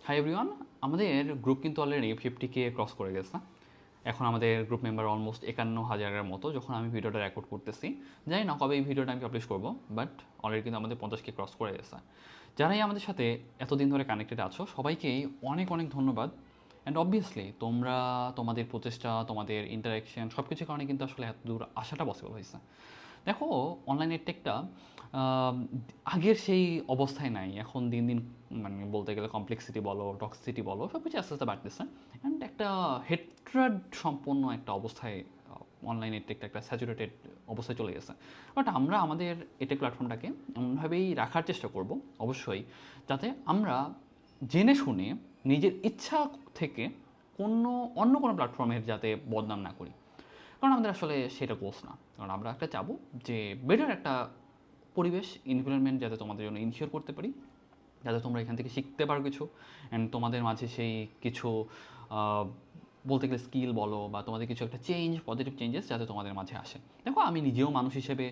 Hi everyone, আমাদের group কিন্তু already 50K cross করে গেছে। এখন আমাদের গ্রুপ মেম্বার অলমোস্ট 51,000-এর মতো। যখন আমি ভিডিওটা রেকর্ড করতেছি, জানি না কবে এই ভিডিওটা আমি পাবলিশ করবো, বাট অলরেডি কিন্তু আমাদের 50K ক্রস করে গেছে। যারাই আমাদের সাথে এতদিন ধরে কানেক্টেড আছো সবাইকেই অনেক অনেক ধন্যবাদ। অ্যান্ড অবভিয়াসলি তোমরা তোমাদের প্রচেষ্টা, তোমাদের ইন্টারাকশন সব কিছুর কারণে কিন্তু আসলে এত দূর আসাটা পসিবল হয়েছে। দেখো, অনলাইন টেকটা আগের সেই অবস্থায় নাই। এখন দিন দিন মানে বলতে গেলে কমপ্লেক্সিটি বলো, টক্সিসিটি বলো, সব কিছু আস্তে আস্তে বাড়তেছে। অ্যান্ড একটা হেট্রাড সম্পন্ন একটা অবস্থায় অনলাইন টেকটা একটা স্যাচুরেটেড অবস্থায় চলে গেছে। বাট আমরা আমাদের এটেক প্ল্যাটফর্মটাকে এমনভাবেই রাখার চেষ্টা করব অবশ্যই, যাতে আমরা জেনে শুনে নিজের ইচ্ছা থেকে অন্য কোনো প্ল্যাটফর্মের যাতে বদনাম না করি। কারণ আমাদের আসলে সেটা গোস না। কারণ আমরা একটা চাবো যে বেটার একটা পরিবেশ, এনভায়রনমেন্ট যাতে তোমাদের জন্য ইনশিওর করতে পারি, যাতে তোমরা এখান থেকে শিখতে পারো কিছু। অ্যান্ড তোমাদের মাঝে সেই কিছু বলতে গেলে স্কিল বলো বা তোমাদের কিছু একটা পজিটিভ চেঞ্জেস যাতে তোমাদের মাঝে আসে। দেখো, আমি নিজেও মানুষ হিসেবে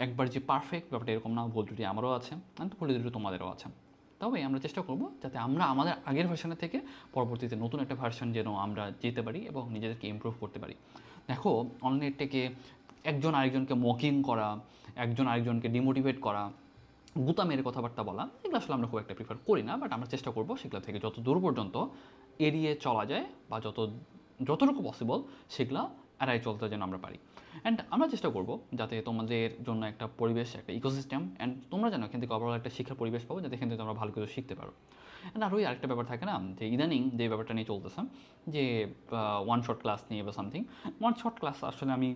একবার যে পারফেক্ট ব্যাপারটা এরকম না, ভুল ত্রুটি আমারও আছে, ভুল ত্রুটি তোমাদেরও আছে। তবে আমরা চেষ্টা করব যাতে আমরা আমাদের আগের ভার্সনের থেকে পরবর্তীতে নতুন একটা ভার্সন যেন আমরা যেতে পারি এবং নিজেদেরকে ইমপ্রুভ করতে পারি। দেখো, অনলাইন থেকে একজন আরেকজনকে মকিং করা, একজন আরেকজনকে ডিমোটিভেট করা, গুতা মেরে কথাবার্তা বলা, এগুলো আসলে আমরা খুব একটা প্রিফার করি না। বাট আমরা চেষ্টা করবো সেগুলো থেকে যত দূর পর্যন্ত এড়িয়ে চলা যায় বা যতটুকু পসিবল সেগুলো এড়াই চলতে যেন আমরা পারি। অ্যান্ড আমরা চেষ্টা করবো যাতে তোমাদের জন্য একটা পরিবেশ, একটা ইকোসিস্টেম, অ্যান্ড তোমরা যেন এখান থেকে ওভারঅল একটা শিক্ষার পরিবেশ পাবো, যাতে এখান থেকে তোমরা ভালো কিছু শিখতে পারো। অ্যান্ড আর ওই আরেকটা ব্যাপার থাকে না, যে ইদানিং যে ব্যাপারটা নিয়ে চলতেছে, যে ওয়ান শট ক্লাস নিয়ে বা সামথিং। ওয়ান শট ক্লাস আসলে আমি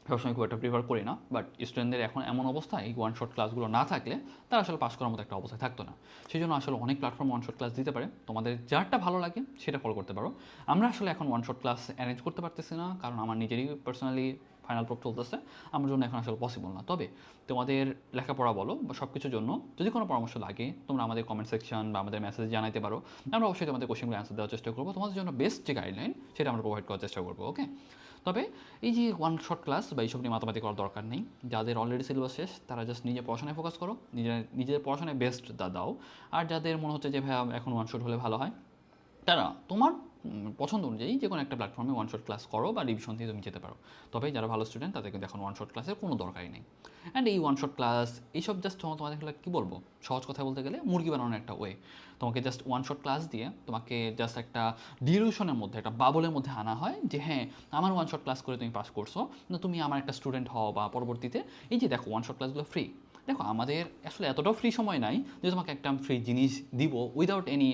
সবসময় খুব একটা প্রিফার করি না। বাট স্টুডেন্টদের এখন এমন অবস্থায় এই ওয়ান শট ক্লাসগুলো না থাকলে তারা আসলে পাস করার মতো একটা অবস্থায় থাকতো না। সেই জন্য আসলে অনেক প্ল্যাটফর্ম ওয়ান শট ক্লাস দিতে পারে, তোমাদের যারটা ভালো লাগে সেটা ফলো করতে পারো। আমরা আসলে এখন ওয়ান শট ক্লাস অ্যারেঞ্জ করতে পারতেছি না, কারণ আমার নিজেরই পার্সোনালি ফাইনাল প্রপ চলতেছে, আমার জন্য এখন আসলে পসিবল না। তবে তোমাদের লেখাপড়া বলো বা সব কিছুর জন্য যদি কোনো পরামর্শ লাগে, তোমরা আমাদের কমেন্ট সেকশন বা আমাদের মেসেজ জানাতে পারো। আমরা অবশ্যই তোমাদের কোশ্চেনগুলো অ্যান্সার দেওয়ার চেষ্টা করবো, তোমাদের জন্য বেস্ট যে গাইডলাইন সেটা আমরা প্রোভাইড করার চেষ্টা করবো। ওকে, তবে এই যে ওয়ান শট ক্লাস বা এইসব নিয়ে মাতামাতি করার দরকার নেই। যাদের অলরেডি সিলেবাস শেষ তারা জাস্ট নিজের পড়াশোনায় ফোকাস করো, নিজের পড়াশোনায় বেস্ট দাও। আর যাদের মনে হচ্ছে যে ভাই এখন ওয়ান শট হলে ভালো হয়, তারা তোমার পছন্দ অনুযায়ী যে কোনো একটা প্ল্যাটফর্মে ওয়ান শট ক্লাস করো বা রিভিশন দিয়ে তুমি যেতে পারো। তবে যারা ভালো স্টুডেন্ট তাদের কিন্তু এখন ওয়ান শট ক্লাসের কোনো দরকারই নেই। অ্যান্ড এই ওয়ান শট ক্লাস এইসব জাস্ট তোমাদের কী বলবো, সহজ কথা বলতে গেলে মুরগি বানানোর একটা ওয়ে। তোমাকে জাস্ট ওয়ান শট ক্লাস দিয়ে তোমাকে জাস্ট একটা ডিলিউশনের মধ্যে, একটা বাবলের মধ্যে আনা হয় যে হ্যাঁ, আমার ওয়ান শট ক্লাস করে তুমি পাস করছো না, তুমি আমার একটা স্টুডেন্ট হও বা পরবর্তীতে এই যে দেখো ওয়ান শট ক্লাসগুলো ফ্রি। দেখো, আমাদের আসলে এতটাও ফ্রি সময় নাই যে তোমাকে একটা ফ্রি জিনিস দিব উইদাউট এনি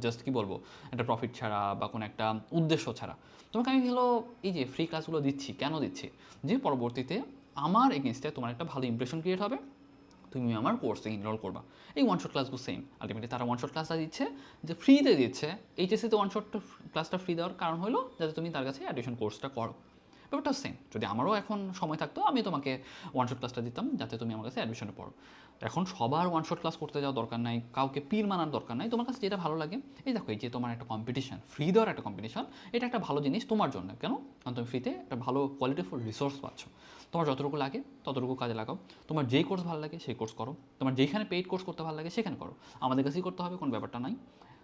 জাস্ট কী বলবো, একটা প্রফিট ছাড়া বা কোনো একটা উদ্দেশ্য ছাড়া। তোমাকে আমি হলো এই যে ফ্রি ক্লাসগুলো দিচ্ছি, কেন দিচ্ছি, যে পরবর্তীতে আমার এগেনস্টে তোমার একটা ভালো ইমপ্রেশন ক্রিয়েট হবে, তুমি আমার কোর্সে এনরোল করবা। এই ওয়ান শট ক্লাসগুলো সেম, আলটিমেটলি তারা ওয়ান শট ক্লাসটা দিচ্ছে যে ফ্রিতে দিচ্ছে। এইচএসসিতে ওয়ান শট ক্লাসটা ফ্রি দেওয়ার কারণ হলো যাতে তুমি তার কাছে অ্যাডমিশন কোর্সটা করো। ব্যাপারটা সেম, যদি আমারও এখন সময় থাকতো আমি তোমাকে ওয়ান শট ক্লাসটা দিতাম যাতে তুমি আমার কাছে অ্যাডমিশনে পড়ো। এখন সবার ওয়ান শট ক্লাস করতে যাওয়ার দরকার নাই, কাউকে পীর মানার দরকার নাই, তোমার কাছে যেটা ভালো লাগে। এই দেখো, এই যে তোমার একটা কম্পিটিশন, ফ্রি দেওয়ার একটা কম্পিটিশন, এটা একটা ভালো জিনিস তোমার জন্য। কেন? কারণ তুমি ফ্রিতে একটা ভালো কোয়ালিটিফুল রিসোর্স পাচ্ছ। তোমার যতটুকু লাগে ততটুকু কাজে লাগাও। তোমার যেই কোর্স ভালো লাগে সেই কোর্স করো, তোমার যেখানে পেইড কোর্স করতে ভালো লাগে সেখানে করো। আমাদের কাছেই করতে হবে কোনো ব্যাপারটা নাই,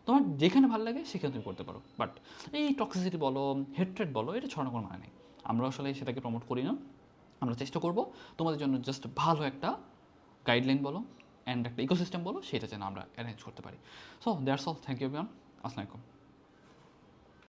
তোমার যেখানে ভালো লাগে সেখানে তুমি করতে পারো। বাট এই টক্সিসিটি বলো, হেট্রেড বলো, এটা ছড়ানোর কোনো মানে নেই। আমরা আসলে সেটাকে প্রমোট করি না। আমরা চেষ্টা করব তোমাদের জন্য জাস্ট ভালো একটা গাইডলাইন বলো অ্যান্ড একটা ইকোসিস্টেম বলো, সেটা যেন আমরা অ্যারেঞ্জ করতে পারি। So that's all, thank you everyone, আসসালামু আলাইকুম।